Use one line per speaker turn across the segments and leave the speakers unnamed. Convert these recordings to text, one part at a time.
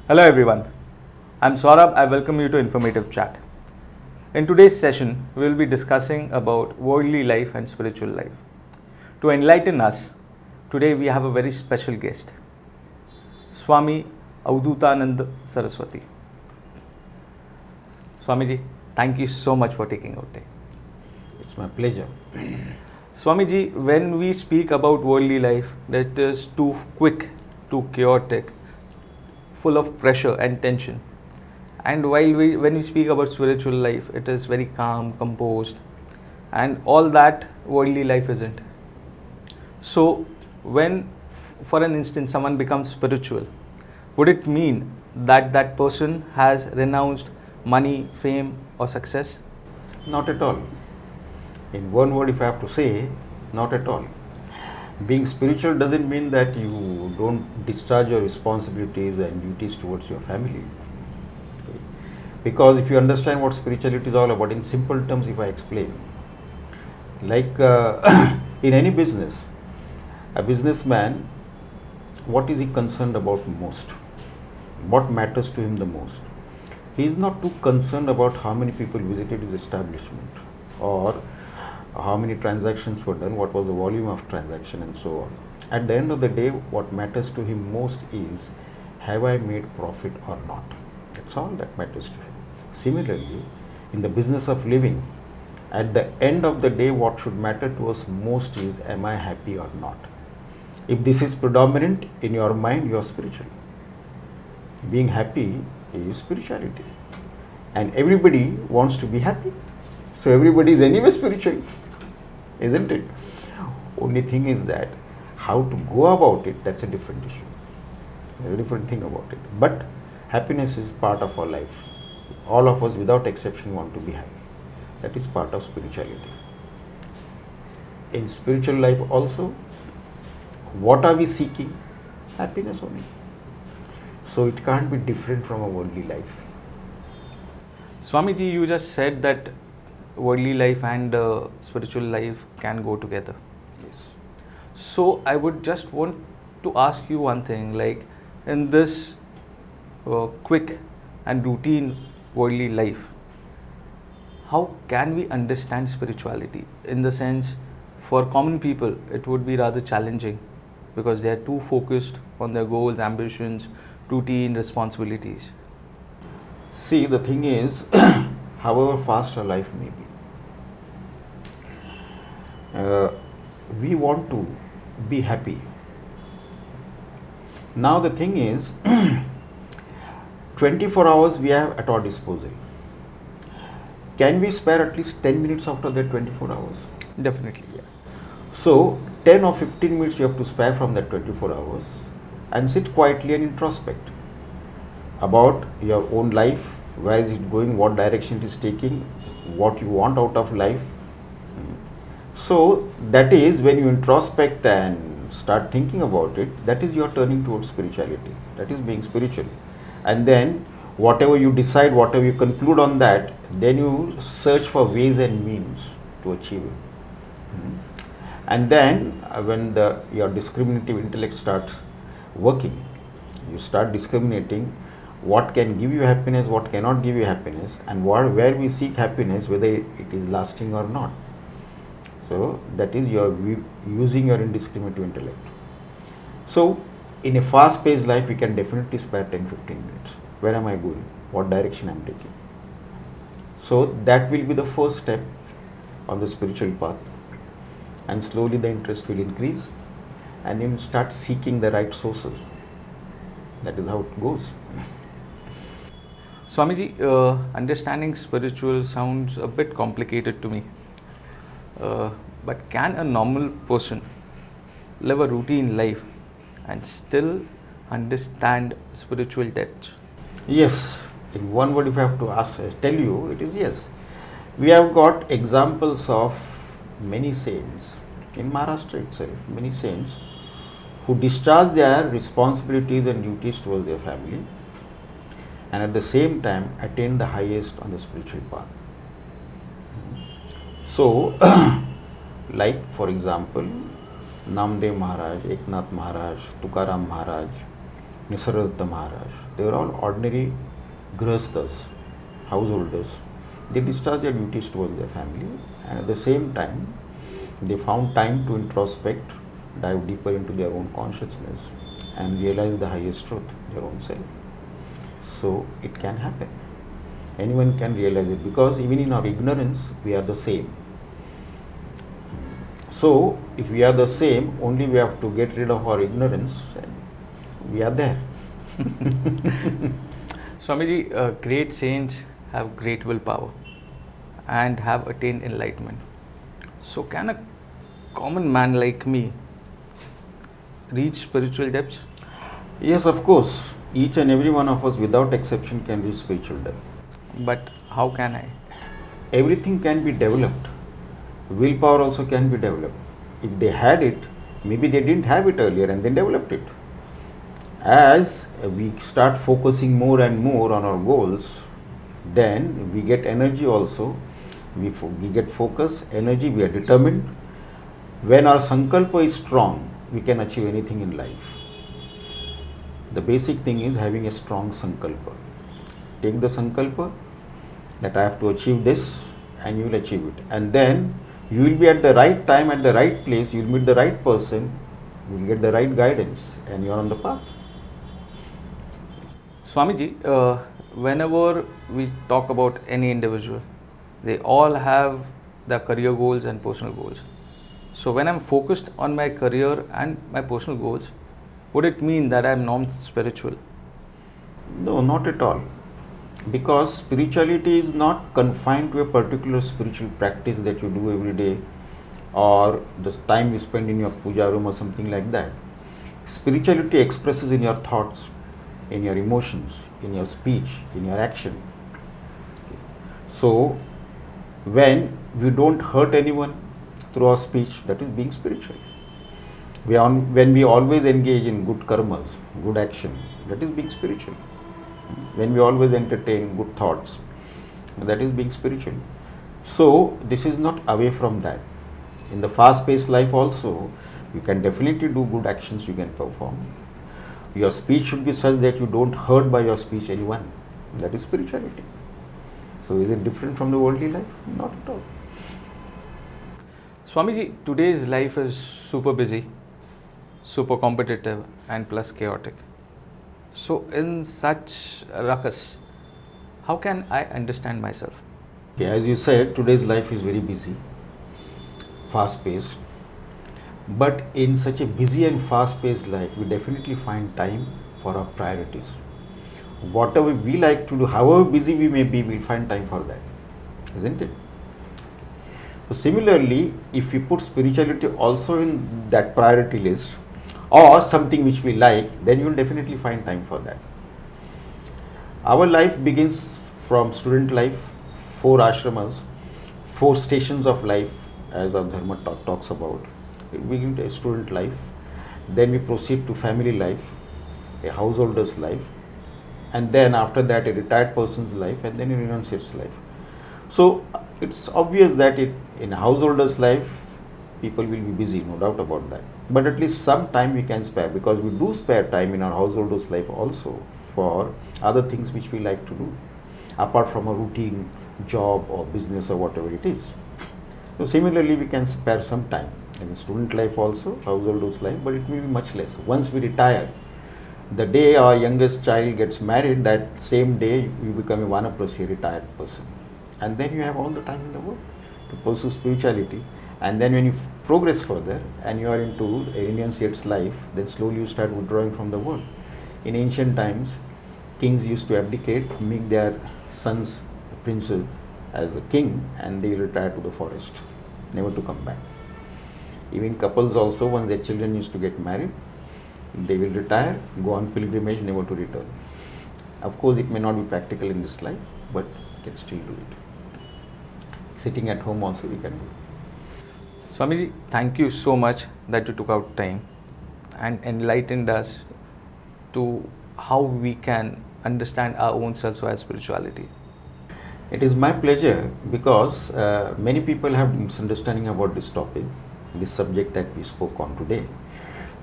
Hello everyone, I'm Saurabh. I welcome you to Informative Chat. In today's session, we will be discussing about worldly life and spiritual life. To enlighten us, today we have a very special guest, Swami Avdutanand Saraswati. Swamiji, thank you so much for taking out time.
It's my pleasure.
Swamiji, when we speak about worldly life, that is too quick, too chaotic, full of pressure and tension. And when we speak about spiritual life, it is very calm, composed, and all that worldly life isn't. So, when, for an instant, someone becomes spiritual, would it mean that that person has renounced money, fame, or success?
Not at all. In one word, if I have to say, not at all. Being spiritual doesn't mean that you don't discharge your responsibilities and duties towards your family. Okay. Because if you understand what spirituality is all about, in simple terms, if I explain, like in any business, a businessman, what is he concerned about most? What matters to him the most? He is not too concerned about how many people visited his establishment or how many transactions were done, what was the volume of transaction, and so on. At the end of the day, what matters to him most is, have I made profit or not? That's all that matters to him. Similarly, in the business of living, at the end of the day, what should matter to us most is, am I happy or not? If this is predominant in your mind, you are spiritual. Being happy is spirituality. And everybody wants to be happy. So everybody is anyway spiritual, isn't it? Only thing is that how to go about it, that's a different issue. A different thing about it. But happiness is part of our life. All of us without exception want to be happy. That is part of spirituality. In spiritual life also, what are we seeking? Happiness only. So it can't be different from a worldly life.
Swamiji, you just said that worldly life and spiritual life can go together.
Yes.
So I would just want to ask you one thing, like in this quick and routine worldly life, how can we understand spirituality? In the sense, for common people, it would be rather challenging because they are too focused on their goals, ambitions, routine, responsibilities.
See, the thing is, however fast our life may be, we want to be happy. Now the thing is, 24 hours we have at our disposal. Can we spare at least 10 minutes after that 24 hours?
Definitely.
Yeah. So 10 or 15 minutes you have to spare from that 24 hours and sit quietly and introspect about your own life, where is it going, what direction it is taking, what you want out of life. So that is when you introspect and start thinking about it, that is you are turning towards spirituality. That is being spiritual. And then whatever you decide, whatever you conclude on that, then you search for ways and means to achieve it. And then when your discriminative intellect starts working, you start discriminating what can give you happiness, what cannot give you happiness, and where we seek happiness, whether it is lasting or not. So that is your using your indiscriminative intellect. So in a fast-paced life, we can definitely spare 10-15 minutes. Where am I going? What direction I am taking? So that will be the first step on the spiritual path, and slowly the interest will increase, and you start seeking the right sources. That is how it goes.
Swamiji, understanding spiritual sounds a bit complicated to me. But can a normal person live a routine life and still understand spiritual depth?
Yes. In one word, if I have to tell you, it is yes. We have got examples of many saints in Maharashtra itself, many saints who discharge their responsibilities and duties towards their family, and at the same time attain the highest on the spiritual path. So, like for example, Namdev Maharaj, Eknath Maharaj, Tukaram Maharaj, Nisargadatta Maharaj, They were all ordinary grihasthas, householders. They discharged their duties towards their family, and at the same time, they found time to introspect, dive deeper into their own consciousness, and realize the highest truth, their own self. So it can happen. Anyone can realize it, because even in our ignorance, we are the same. So if we are the same, only we have to get rid of our ignorance, and we are there.
Swamiji, great saints have great willpower and have attained enlightenment. So can a common man like me reach spiritual depths?
Yes, of course. Each and every one of us, without exception, can reach spiritual depth.
But how can I?
Everything can be developed. Willpower also can be developed. If they had it, maybe they didn't have it earlier and they developed it. As we start focusing more and more on our goals, then we get energy also. We get focus, energy, we are determined. When our sankalpa is strong, we can achieve anything in life. The basic thing is having a strong sankalpa. Take the sankalpa that I have to achieve this, and you will achieve it. And then you will be at the right time, at the right place, you will meet the right person, you will get the right guidance, and you are on the path.
Swamiji, whenever we talk about any individual, they all have their career goals and personal goals. So when I'm focused on my career and my personal goals, would it mean that I'm non-spiritual?
No, not at all. Because spirituality is not confined to a particular spiritual practice that you do every day, or the time you spend in your puja room or something like that. Spirituality expresses in your thoughts, in your emotions, in your speech, in your action. So when we don't hurt anyone through our speech, that is being spiritual. When we always engage in good karmas, good action, that is being spiritual. When we always entertain good thoughts, that is being spiritual. So this is not away from that. In the fast-paced life also, you can definitely do good actions, you can perform. Your speech should be such that you don't hurt by your speech anyone. That is spirituality. So is it different from the worldly life? Not at all.
Swamiji, today's life is super busy, super competitive, and plus chaotic. So in such a ruckus, how can I understand myself?
Okay, as you said, today's life is very busy, fast-paced. But in such a busy and fast-paced life, we definitely find time for our priorities. Whatever we like to do, however busy we may be, we'll find time for that, isn't it? So similarly, if we put spirituality also in that priority list, or something which we like, then you will definitely find time for that. Our life begins from student life, 4 ashramas, 4 stations of life, as our Dharma talks about. We begin to a student life, then we proceed to family life, a householder's life, and then after that a retired person's life, and then a renunciate's life. So it's obvious that in a householder's life, people will be busy, no doubt about that. But at least some time we can spare, because we do spare time in our householder's life also for other things which we like to do, apart from a routine job or business or whatever it is. So similarly, we can spare some time in the student life also, householder's life, but it will be much less. Once we retire, the day our youngest child gets married, that same day you become a Vanaprasya retired person. And then you have all the time in the world to pursue spirituality. And then when you progress further and you are into a renunciate's life, then slowly you start withdrawing from the world. In ancient times, kings used to abdicate, make their sons princes as a king, and they retire to the forest, never to come back. Even couples also, once their children used to get married, they will retire, go on pilgrimage, never to return. Of course, it may not be practical in this life, but we can still do it. Sitting at home also we can do it.
Swamiji, thank you so much that you took out time and enlightened us to how we can understand our own self as spirituality.
It is my pleasure, because many people have misunderstanding about this topic, this subject that we spoke on today.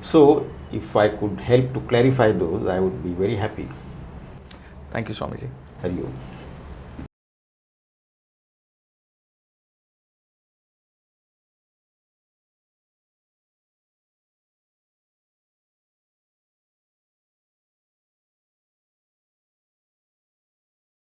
So if I could help to clarify those, I would be very happy.
Thank you, Swamiji.
Hari Om.